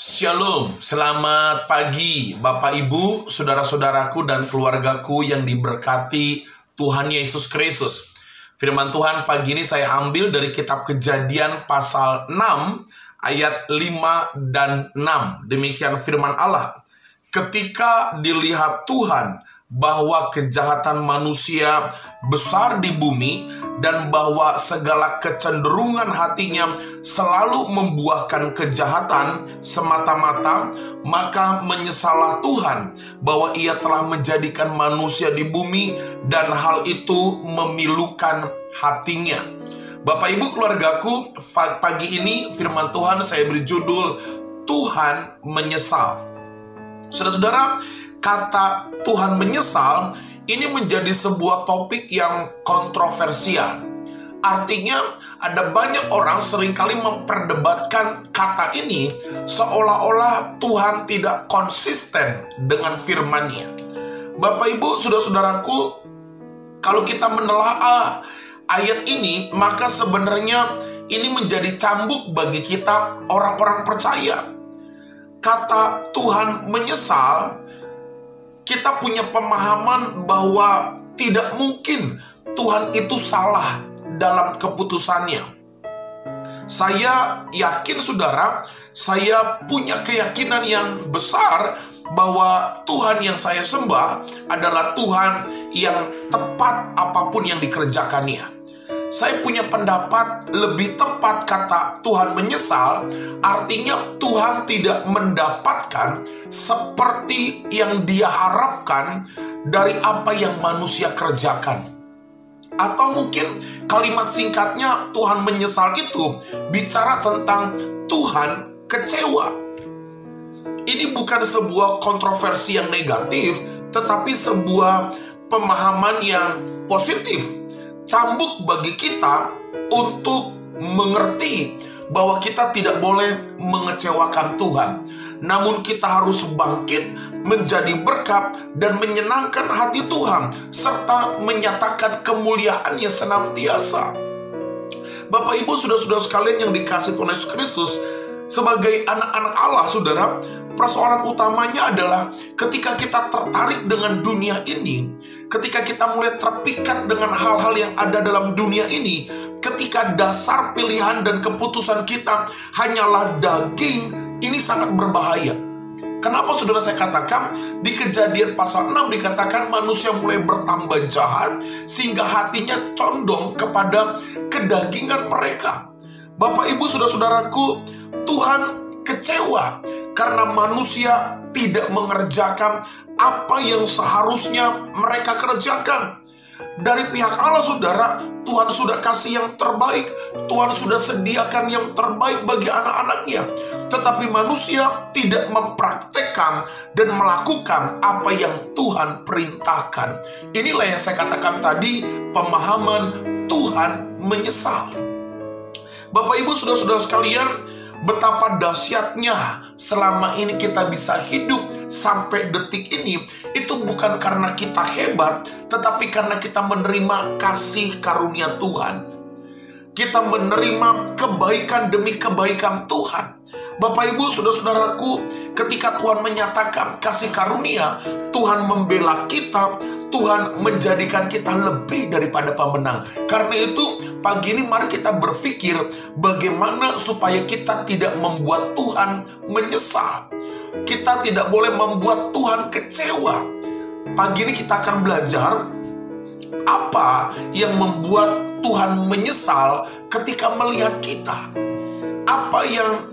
Shalom, selamat pagi Bapak Ibu, saudara-saudaraku dan keluargaku yang diberkati Tuhan Yesus Kristus. Firman Tuhan pagi ini saya ambil dari kitab Kejadian pasal 6 ayat 5 dan 6. Demikian firman Allah. Ketika dilihat Tuhan bahwa kejahatan manusia besar di bumi dan bahwa segala kecenderungan hatinya selalu membuahkan kejahatan semata-mata, maka menyesallah Tuhan bahwa ia telah menjadikan manusia di bumi dan hal itu memilukan hatinya. Bapak Ibu keluargaku, pagi ini firman Tuhan saya beri judul Tuhan menyesal. Saudara-saudara, kata Tuhan menyesal ini menjadi sebuah topik yang kontroversial. Artinya ada banyak orang seringkali memperdebatkan kata ini seolah-olah Tuhan tidak konsisten dengan firman-Nya. Bapak Ibu, saudara-saudaraku, kalau kita menelaah ayat ini, maka sebenarnya ini menjadi cambuk bagi kita orang-orang percaya. Kata Tuhan menyesal, kita punya pemahaman bahwa tidak mungkin Tuhan itu salah dalam keputusannya. Saya yakin saudara, saya punya keyakinan yang besar bahwa Tuhan yang saya sembah adalah Tuhan yang tepat apapun yang dikerjakannya. Saya punya pendapat lebih tepat kata Tuhan menyesal, artinya Tuhan tidak mendapatkan seperti yang Dia harapkan dari apa yang manusia kerjakan. Atau mungkin kalimat singkatnya Tuhan menyesal itu bicara tentang Tuhan kecewa. Ini bukan sebuah kontroversi yang negatif, tetapi sebuah pemahaman yang positif. Cambuk bagi kita untuk mengerti bahwa kita tidak boleh mengecewakan Tuhan. Namun kita harus bangkit menjadi berkat dan menyenangkan hati Tuhan, serta menyatakan kemuliaan-Nya senantiasa. Bapak Ibu, saudara-saudara sekalian yang dikasihi Tuhan Yesus Kristus, sebagai anak-anak Allah, saudara, persoalan utamanya adalah ketika kita tertarik dengan dunia ini, ketika kita mulai terpikat dengan hal-hal yang ada dalam dunia ini, ketika dasar pilihan dan keputusan kita hanyalah daging, ini sangat berbahaya. Kenapa saudara saya katakan di Kejadian pasal 6 dikatakan manusia mulai bertambah jahat sehingga hatinya condong kepada kedagingan mereka. Bapak Ibu saudara-saudaraku, Tuhan kecewa karena manusia tidak mengerjakan apa yang seharusnya mereka kerjakan. Dari pihak Allah saudara, Tuhan sudah kasih yang terbaik, Tuhan sudah sediakan yang terbaik bagi anak-anaknya. Tetapi manusia tidak mempraktekkan dan melakukan apa yang Tuhan perintahkan. Inilah yang saya katakan tadi, pemahaman Tuhan menyesal. Bapak Ibu saudara-saudara sekalian, betapa dahsyatnya selama ini kita bisa hidup sampai detik ini, itu bukan karena kita hebat, tetapi karena kita menerima kasih karunia Tuhan. Kita menerima kebaikan demi kebaikan Tuhan. Bapak Ibu saudara-saudaraku, ketika Tuhan menyatakan kasih karunia, Tuhan membela kita, Tuhan menjadikan kita lebih daripada pemenang. Karena itu pagi ini mari kita berpikir bagaimana supaya kita tidak membuat Tuhan menyesal. Kita tidak boleh membuat Tuhan kecewa. Pagi ini kita akan belajar apa yang membuat Tuhan menyesal ketika melihat kita. Apa yang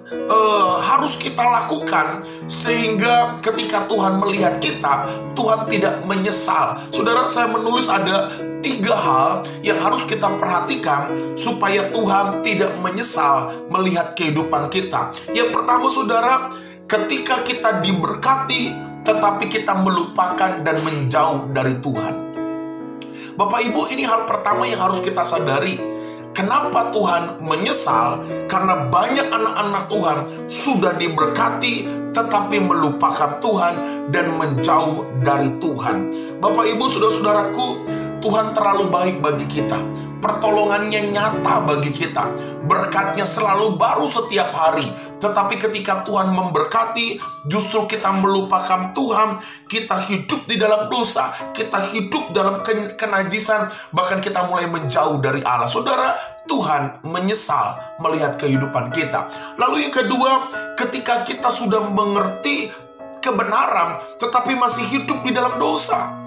harus kita lakukan sehingga ketika Tuhan melihat kita, Tuhan tidak menyesal. Saudara, saya menulis ada 3 hal yang harus kita perhatikan supaya Tuhan tidak menyesal melihat kehidupan kita. Yang pertama saudara, ketika kita diberkati tetapi kita melupakan dan menjauh dari Tuhan. Bapak Ibu, ini hal pertama yang harus kita sadari. Kenapa Tuhan menyesal? Karena banyak anak-anak Tuhan sudah diberkati tetapi melupakan Tuhan dan menjauh dari Tuhan. Bapak Ibu saudara-saudaraku, Tuhan terlalu baik bagi kita. Pertolongannya nyata bagi kita. Berkatnya selalu baru setiap hari. Tetapi ketika Tuhan memberkati, justru kita melupakan Tuhan, kita hidup di dalam dosa, kita hidup dalam kenajisan, bahkan kita mulai menjauh dari Allah. Saudara, Tuhan menyesal melihat kehidupan kita. Lalu yang kedua, ketika kita sudah mengerti kebenaran, tetapi masih hidup di dalam dosa.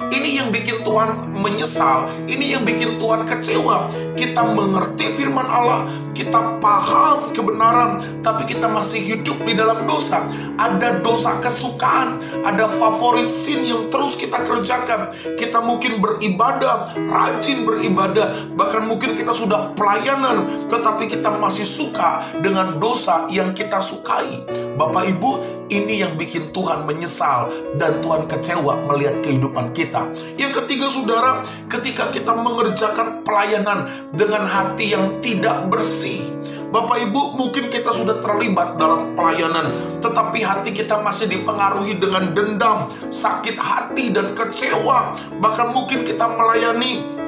Ini yang bikin Tuhan menyesal, ini yang bikin Tuhan kecewa. Kita mengerti firman Allah, kita paham kebenaran, tapi kita masih hidup di dalam dosa. Ada dosa kesukaan, ada favorit sin yang terus kita kerjakan. Kita mungkin beribadah, rajin beribadah, bahkan mungkin kita sudah pelayanan, tetapi kita masih suka dengan dosa yang kita sukai. Bapak Ibu, ini yang bikin Tuhan menyesal dan Tuhan kecewa melihat kehidupan kita. Yang ketiga, saudara, ketika kita mengerjakan pelayanan dengan hati yang tidak bersih. Bapak Ibu, mungkin kita sudah terlibat dalam pelayanan, tetapi hati kita masih dipengaruhi dengan dendam, sakit hati, dan kecewa. Bahkan mungkin kita melayani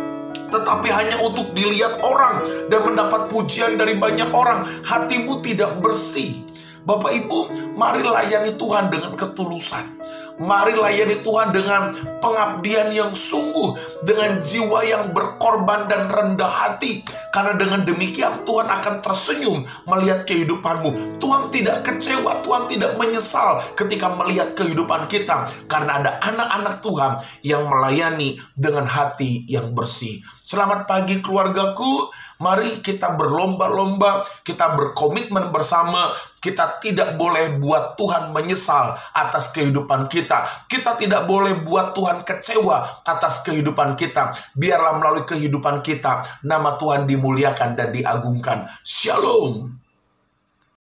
tetapi hanya untuk dilihat orang dan mendapat pujian dari banyak orang. Hatimu tidak bersih. Bapak Ibu, mari layani Tuhan dengan ketulusan. Mari layani Tuhan dengan pengabdian yang sungguh, dengan jiwa yang berkorban dan rendah hati. Karena dengan demikian Tuhan akan tersenyum melihat kehidupanmu. Tuhan tidak kecewa, Tuhan tidak menyesal ketika melihat kehidupan kita. Karena ada anak-anak Tuhan yang melayani dengan hati yang bersih. Selamat pagi keluargaku. Mari kita berlomba-lomba, kita berkomitmen bersama. Kita tidak boleh buat Tuhan menyesal atas kehidupan kita. Kita tidak boleh buat Tuhan kecewa atas kehidupan kita. Biarlah melalui kehidupan kita, nama Tuhan dimuliakan dan diagungkan. Shalom.